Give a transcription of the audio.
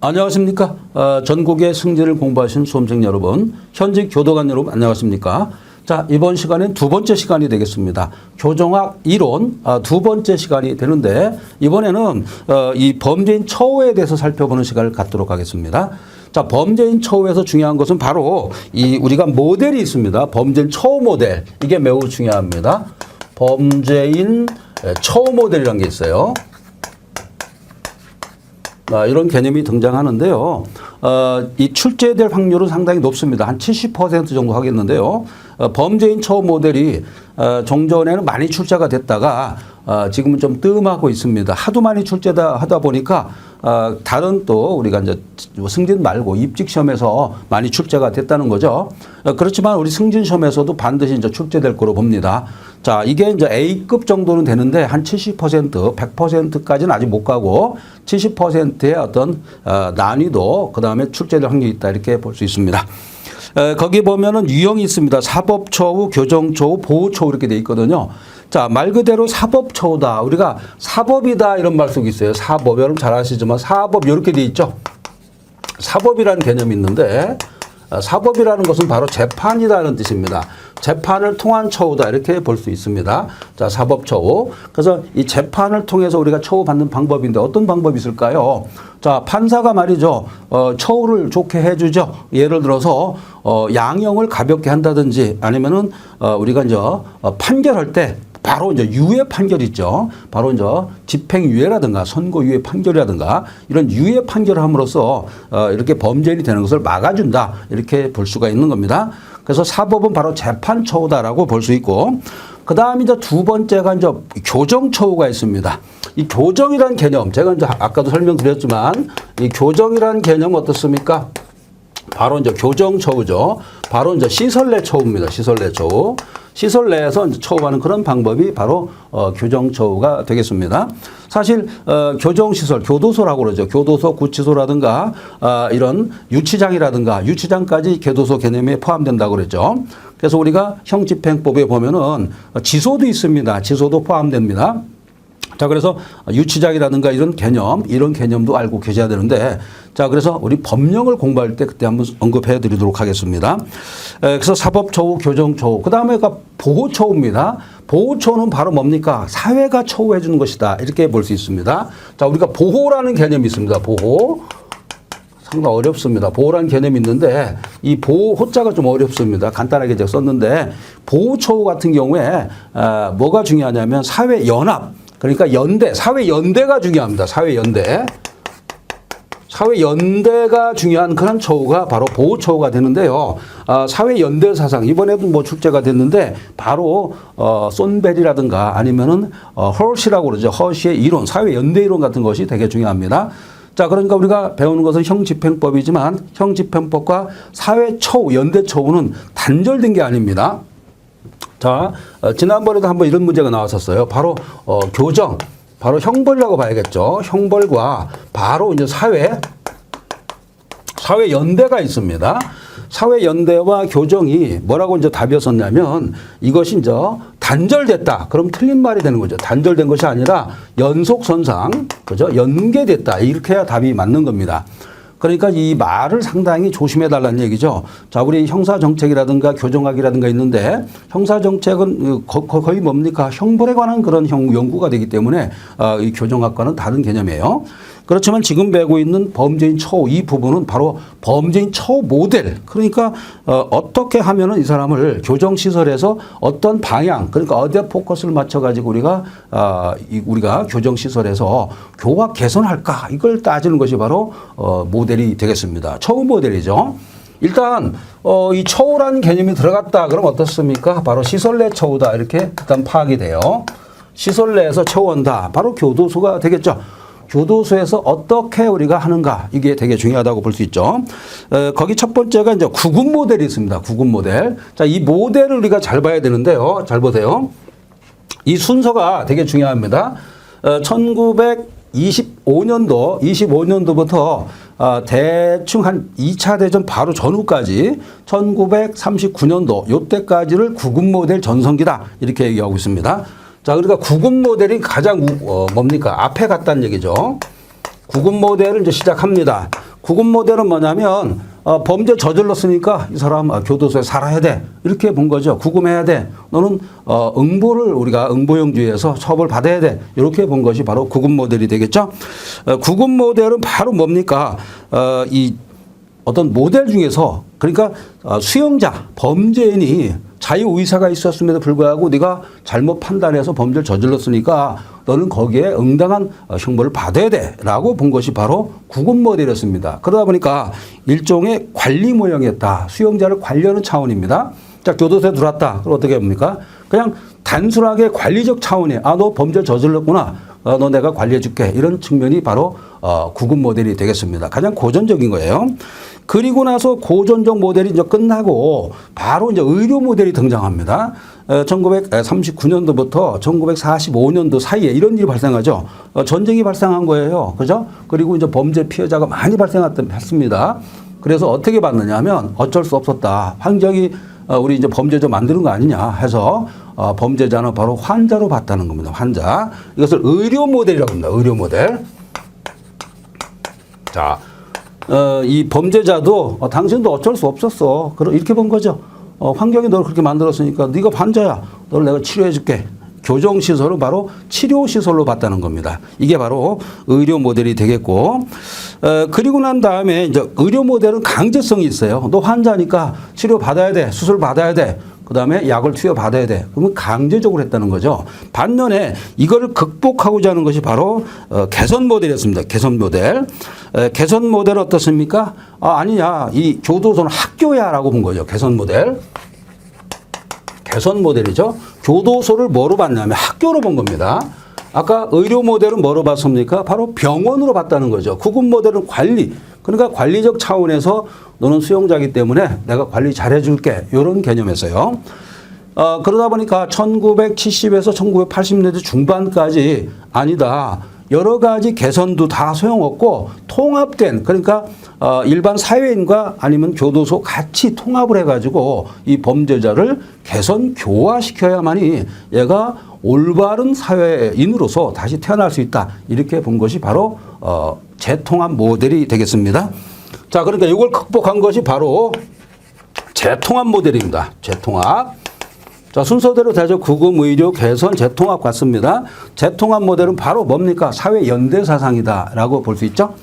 안녕하십니까. 전국의 승진을 공부하신 수험생 여러분, 현직 교도관 여러분 안녕하십니까. 자, 이번 시간은 두 번째 시간이 되겠습니다. 교정학 이론 두 번째 시간이 되는데 이번에는 이 범죄인 처우에 대해서 살펴보는 시간을 갖도록 하겠습니다. 자, 범죄인 처우에서 중요한 것은 바로 이 우리가 모델이 있습니다. 범죄인 처우 모델. 이게 매우 중요합니다. 범죄인 처우 모델이라는 게 있어요. 이런 개념이 등장하는데요. 이 출제될 확률은 상당히 높습니다. 한 70% 정도 하겠는데요. 범죄인 처우 모델이 종전에는 많이 출제가 됐다가 지금은 좀 뜸하고 있습니다. 하도 많이 하다 보니까 다른 또 우리가 이제 승진 말고 입직 시험에서 많이 출제가 됐다는 거죠. 그렇지만 우리 승진 시험에서도 반드시 이제 출제될 거로 봅니다. 자, 이게 이제 A급 정도는 되는데 한 70%, 100%까지는 아직 못 가고 70%의 어떤 난이도, 그 다음에 출제될 확률이 있다 이렇게 볼 수 있습니다. 거기 보면은 유형이 있습니다. 사법처우, 교정처우, 보호처우 이렇게 돼 있거든요. 자, 말 그대로 사법처우다. 우리가 사법이다 이런 말 속에 있어요. 사법. 여러분 잘 아시지만 사법 이렇게 돼 있죠. 사법이라는 개념이 있는데 사법이라는 것은 바로 재판이라는 뜻입니다. 재판을 통한 처우다 이렇게 볼 수 있습니다. 자, 사법처우. 그래서 이 재판을 통해서 우리가 처우받는 방법인데 어떤 방법이 있을까요? 자, 판사가 말이죠. 처우를 좋게 해주죠. 예를 들어서 양형을 가볍게 한다든지 아니면은 우리가 이제 판결할 때 바로 이제 유예 판결 있죠. 바로 이제 집행유예라든가 선고유예 판결이라든가 이런 유예 판결을 함으로써 이렇게 범죄인이 되는 것을 막아준다. 이렇게 볼 수가 있는 겁니다. 그래서 사법은 바로 재판처우다라고 볼 수 있고, 그 다음 이제 두 번째가 이제 교정처우가 있습니다. 이 교정이라는 개념, 제가 이제 아까도 설명드렸지만 이 교정이라는 개념 어떻습니까? 바로 이제 교정처우죠. 바로 이제 시설 내 처우입니다. 시설 내 처우. 시설 내에서 이제 처우하는 그런 방법이 바로 교정처우가 되겠습니다. 사실 교정시설, 교도소라고 그러죠. 교도소, 구치소라든가 이런 유치장이라든가 유치장까지 교도소 개념에 포함된다고 그랬죠. 그래서 우리가 형집행법에 보면은 지소도 있습니다. 지소도 포함됩니다. 자, 그래서 유치장이라든가 이런 개념도 알고 계셔야 되는데, 자, 그래서 우리 법령을 공부할 때 그때 한번 언급해 드리도록 하겠습니다. 그래서 사법처우, 교정처우, 그 다음에가 보호처우입니다. 보호처우는 바로 뭡니까? 사회가 처우해 주는 것이다. 이렇게 볼 수 있습니다. 자, 우리가 보호라는 개념이 있습니다. 보호. 상당히 어렵습니다. 보호라는 개념이 있는데 이 보호 호자가 좀 어렵습니다. 간단하게 제가 썼는데 보호처우 같은 경우에 뭐가 중요하냐면 사회연합. 그러니까 연대, 사회연대가 중요합니다. 사회연대. 사회연대가 중요한 그런 처우가 바로 보호처우가 되는데요. 사회연대 사상, 이번에도 뭐 출제가 됐는데 바로 손벨이라든가 아니면은 헐시라고 그러죠. 헐시의 이론, 사회연대 이론 같은 것이 되게 중요합니다. 자, 그러니까 우리가 배우는 것은 형집행법이지만 형집행법과 사회처우, 연대처우는 단절된 게 아닙니다. 자, 지난번에도 한번 이런 문제가 나왔었어요. 바로 교정, 바로 형벌이라고 봐야겠죠. 형벌과 바로 이제 사회연대가 있습니다. 사회연대와 교정이 뭐라고 이제 답이었었냐면 이것이 이제 단절됐다. 그럼 틀린 말이 되는 거죠. 단절된 것이 아니라 연속선상, 그죠? 연계됐다. 이렇게 해야 답이 맞는 겁니다. 그러니까 이 말을 상당히 조심해 달라는 얘기죠. 자, 우리 형사정책이라든가 교정학이라든가 있는데 형사정책은 거의 뭡니까? 형벌에 관한 그런 연구가 되기 때문에 이 교정학과는 다른 개념이에요. 그렇지만 지금 배우고 있는 범죄인 처우 이 부분은 바로 범죄인 처우 모델. 그러니까 어떻게 하면은 이 사람을 교정시설에서 어떤 방향, 그러니까 어디에 포커스를 맞춰가지고 우리가 교정시설에서 교화 개선할까 이걸 따지는 것이 바로 모델이 되겠습니다. 처우 모델이죠. 일단 이 처우라는 개념이 들어갔다 그럼 어떻습니까? 바로 시설 내 처우다 이렇게 일단 파악이 돼요. 시설 내에서 처우한다. 바로 교도소가 되겠죠. 교도소에서 어떻게 우리가 하는가 이게 되게 중요하다고 볼 수 있죠. 거기 첫 번째가 이제 구급 모델이 있습니다. 구급 모델. 자, 이 모델을 우리가 잘 봐야 되는데요. 잘 보세요. 이 순서가 되게 중요합니다. 25년도부터 대충 한 2차 대전 바로 전후까지 1939년도 요때까지를 구급 모델 전성기다 이렇게 얘기하고 있습니다. 자, 그러니까 구급 모델이 가장 뭡니까? 앞에 갔다는 얘기죠. 구급 모델을 이제 시작합니다. 구금 모델은 뭐냐면 범죄 저질렀으니까 이 사람 교도소에 살아야 돼. 이렇게 본 거죠. 구금해야 돼. 너는 응보를 우리가 응보형주의에서 처벌받아야 돼. 이렇게 본 것이 바로 구금 모델이 되겠죠. 구금 모델은 바로 뭡니까? 이 어떤 모델 중에서 그러니까 수용자, 범죄인이 자유의사가 있었음에도 불구하고 네가 잘못 판단해서 범죄를 저질렀으니까 너는 거기에 응당한 형벌을 받아야 돼라고 본 것이 바로 구금 모델이었습니다. 그러다 보니까 일종의 관리 모형이었다. 수용자를 관리하는 차원입니다. 자, 교도소에 들어왔다. 그럼 어떻게 합니까? 그냥 단순하게 관리적 차원이 너 범죄를 저질렀구나. 너 내가 관리해 줄게. 이런 측면이 바로 구금 모델이 되겠습니다. 가장 고전적인 거예요. 그리고 나서 고전적 모델이 이제 끝나고 바로 이제 의료 모델이 등장합니다. 1939년도부터 1945년도 사이에 이런 일이 발생하죠. 전쟁이 발생한 거예요. 그죠? 그리고 이제 범죄 피해자가 많이 발생했습니다. 그래서 어떻게 봤느냐 하면 어쩔 수 없었다. 환경이 우리 이제 범죄자 만드는 거 아니냐 해서 범죄자는 바로 환자로 봤다는 겁니다. 환자. 이것을 의료 모델이라고 합니다. 의료 모델. 자, 이 범죄자도 당신도 어쩔 수 없었어. 이렇게 본 거죠. 환경이 너를 그렇게 만들었으니까 네가 환자야. 너를 내가 치료해 줄게. 교정시설은 바로 치료시설로 봤다는 겁니다. 이게 바로 의료 모델이 되겠고, 그리고 난 다음에 이제 의료 모델은 강제성이 있어요. 너 환자니까 치료 받아야 돼. 수술 받아야 돼. 그 다음에 약을 투여받아야 돼. 그러면 강제적으로 했다는 거죠. 반면에 이거를 극복하고자 하는 것이 바로 개선 모델이었습니다. 개선 모델. 개선 모델은 어떻습니까? 아니냐. 이 교도소는 학교야 라고 본 거죠. 개선 모델. 개선 모델이죠. 교도소를 뭐로 봤냐면 학교로 본 겁니다. 아까 의료 모델은 뭐로 봤습니까? 바로 병원으로 봤다는 거죠. 구금 모델은 관리. 그러니까 관리적 차원에서 너는 수용자이기 때문에 내가 관리 잘해줄게. 이런 개념에서요. 그러다 보니까 1970에서 1980년대 중반까지 아니다. 여러 가지 개선도 다 소용없고 통합된 그러니까 일반 사회인과 아니면 교도소 같이 통합을 해가지고 이 범죄자를 개선 교화시켜야만이 얘가 올바른 사회인으로서 다시 태어날 수 있다. 이렇게 본 것이 바로 재통합 모델이 되겠습니다. 자, 그러니까 이걸 극복한 것이 바로 재통합 모델입니다. 재통합. 자, 순서대로 되죠. 구금, 의료, 개선, 재통합 같습니다. 재통합 모델은 바로 뭡니까? 사회 연대 사상이다라고 볼 수 있죠.